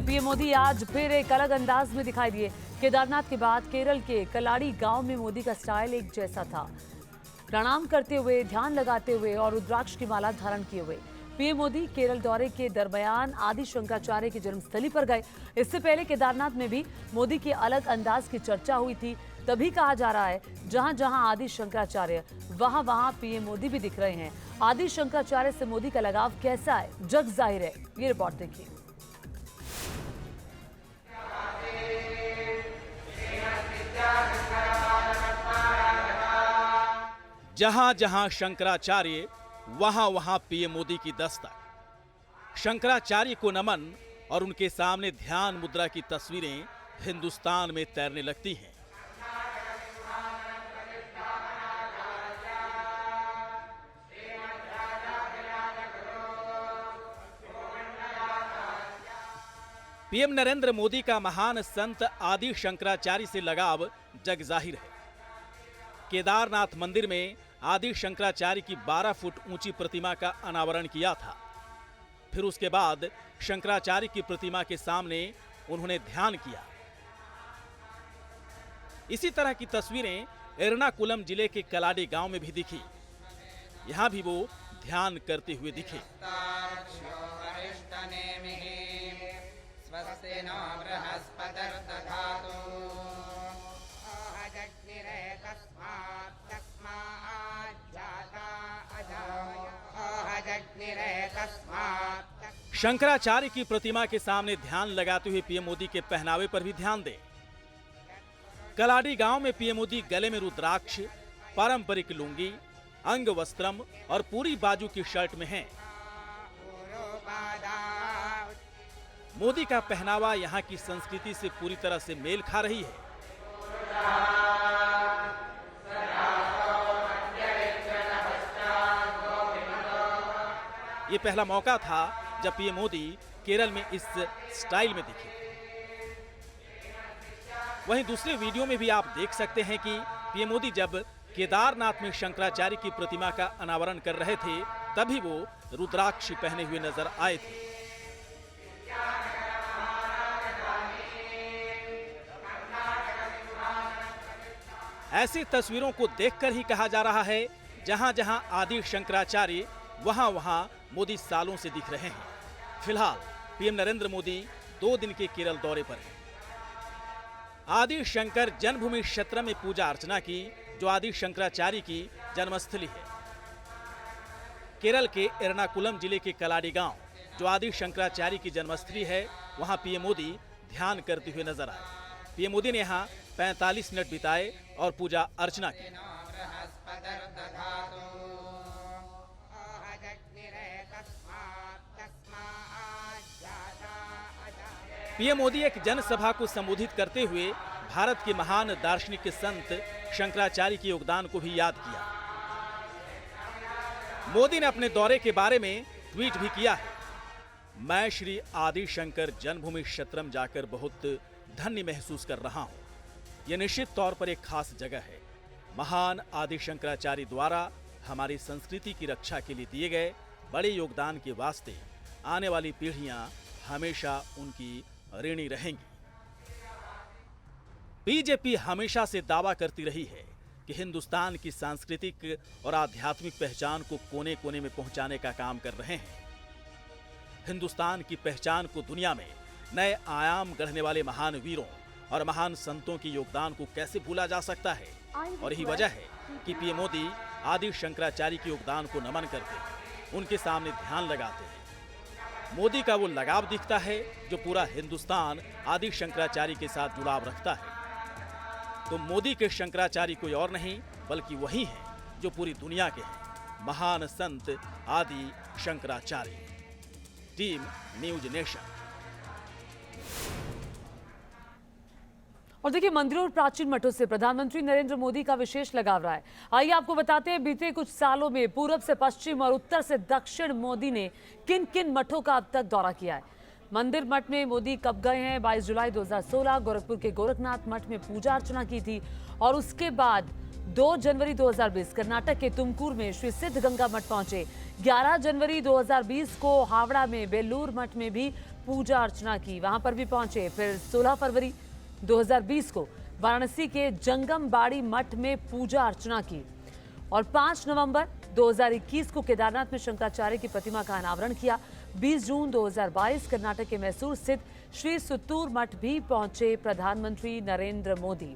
PM Modi आज फिर एक अलग अंदाज में दिखाई दिए। केदारनाथ के बाद केरल के कलाड़ी गांव में मोदी का स्टाइल एक जैसा था। प्रणाम करते हुए, ध्यान लगाते हुए और रुद्राक्ष की माला धारण किए हुए पीएम मोदी केरल दौरे के दरमियान आदि शंकराचार्य की जन्मस्थली पर गए। इससे पहले केदारनाथ में भी मोदी के अलग अंदाज की चर्चा हुई थी। तभी कहा जा रहा है जहां जहां आदि शंकराचार्य वहां वहां पीएम मोदी भी दिख रहे हैं। आदि शंकराचार्य से मोदी का लगाव कैसा है, जग जाहिर है। ये रिपोर्ट देखिए। जहां जहां शंकराचार्य वहां वहां पीएम मोदी की दस्तक। शंकराचार्य को नमन और उनके सामने ध्यान मुद्रा की तस्वीरें हिंदुस्तान में तैरने लगती हैं। पीएम नरेंद्र मोदी का महान संत आदि शंकराचार्य से लगाव जग जाहिर है। केदारनाथ मंदिर में आदि शंकराचार्य की 12 फुट ऊंची प्रतिमा का अनावरण किया था। फिर उसके बाद शंकराचार्य की प्रतिमा के सामने उन्होंने ध्यान किया। इसी तरह की तस्वीरें एर्नाकुलम जिले के कलाडी गांव में भी दिखी। यहां भी वो ध्यान करते हुए दिखे। शंकराचार्य की प्रतिमा के सामने ध्यान लगाते हुए पीएम मोदी के पहनावे पर भी ध्यान दें। कलाडी गांव में पीएम मोदी गले में रुद्राक्ष, पारंपरिक लुंगी, अंग वस्त्रम और पूरी बाजू की शर्ट में हैं। मोदी का पहनावा यहां की संस्कृति से पूरी तरह से मेल खा रही है। ये पहला मौका था जब पीएम मोदी केरल में इस स्टाइल में दिखे। वहीं दूसरे वीडियो में भी आप देख सकते हैं कि पीएम मोदी जब केदारनाथ में शंकराचार्य की प्रतिमा का अनावरण कर रहे थे, तभी वो रुद्राक्ष पहने हुए नजर आए थे। ऐसी तस्वीरों को देखकर ही कहा जा रहा है जहां जहां आदि शंकराचार्य वहां वहां मोदी सालों से दिख रहे हैं। फिलहाल पीएम नरेंद्र मोदी 2 दिन के केरल दौरे पर हैं। आदि शंकर जन्मभूमि क्षेत्र में पूजा अर्चना की, जो आदि शंकराचार्य की जन्मस्थली है। केरल के एर्नाकुलम जिले के कलाडी गांव, जो आदि शंकराचार्य की जन्मस्थली है, वहां पीएम मोदी ध्यान करते हुए नजर आए। पीएम मोदी ने यहां 45 मिनट बिताए और पूजा अर्चना की। पीएम मोदी एक जनसभा को संबोधित करते हुए भारत के महान दार्शनिक संत शंकराचार्य के योगदान को भी याद किया। मोदी ने अपने दौरे के बारे में ट्वीट भी किया है। मैं श्री आदि शंकर जन्मभूमि क्षेत्रम जाकर बहुत धन्य महसूस कर रहा हूं। यह निश्चित तौर पर एक खास जगह है। महान आदि शंकराचार्य द्वारा हमारी संस्कृति की रक्षा के लिए दिए गए बड़े योगदान के वास्ते आने वाली पीढ़ियां हमेशा उनकी ऋणी रहेंगी। बीजेपी हमेशा से दावा करती रही है कि हिंदुस्तान की सांस्कृतिक और आध्यात्मिक पहचान को कोने कोने में पहुंचाने का काम कर रहे हैं। हिंदुस्तान की पहचान को दुनिया में नए आयाम गढ़ने वाले महान वीरों और महान संतों के योगदान को कैसे भूला जा सकता है। और यही वजह है कि पीएम मोदी आदि शंकराचार्य के योगदान को नमन करते हैं, उनके सामने ध्यान लगाते हैं। मोदी का वो लगाव दिखता है जो पूरा हिंदुस्तान आदि शंकराचार्य के साथ जुड़ाव रखता है। तो मोदी के शंकराचार्य कोई और नहीं बल्कि वही हैं जो पूरी दुनिया के हैं, महान संत आदि शंकराचार्य। Team news nation. और देखिए, मंदिरों और प्राचीन मठों से प्रधानमंत्री नरेंद्र मोदी का विशेष लगाव रहा है। आइए आपको बताते हैं बीते कुछ सालों में पूरब से पश्चिम और उत्तर से दक्षिण मोदी ने किन किन मठों का अब तक दौरा किया है। मंदिर मठ में मोदी कब गए हैं? 22 जुलाई 2016 गोरखपुर के गोरखनाथ मठ में पूजा अर्चना की थी और उसके बाद 2 जनवरी 2020 कर्नाटक के तुमकुर में श्री सिद्ध गंगा मठ पहुंचे। 11 जनवरी 2020 को हावड़ा में बेलूर मठ में भी पूजा अर्चना की, वहां पर भी पहुंचे। फिर 16 फरवरी 2020 को वाराणसी के जंगम बाड़ी मठ में पूजा अर्चना की और 5 नवंबर 2021 को केदारनाथ में शंकराचार्य की प्रतिमा का अनावरण किया। 20 जून 2022 कर्नाटक के मैसूर स्थित श्री सुत्तूर मठ भी पहुंचे प्रधानमंत्री नरेंद्र मोदी।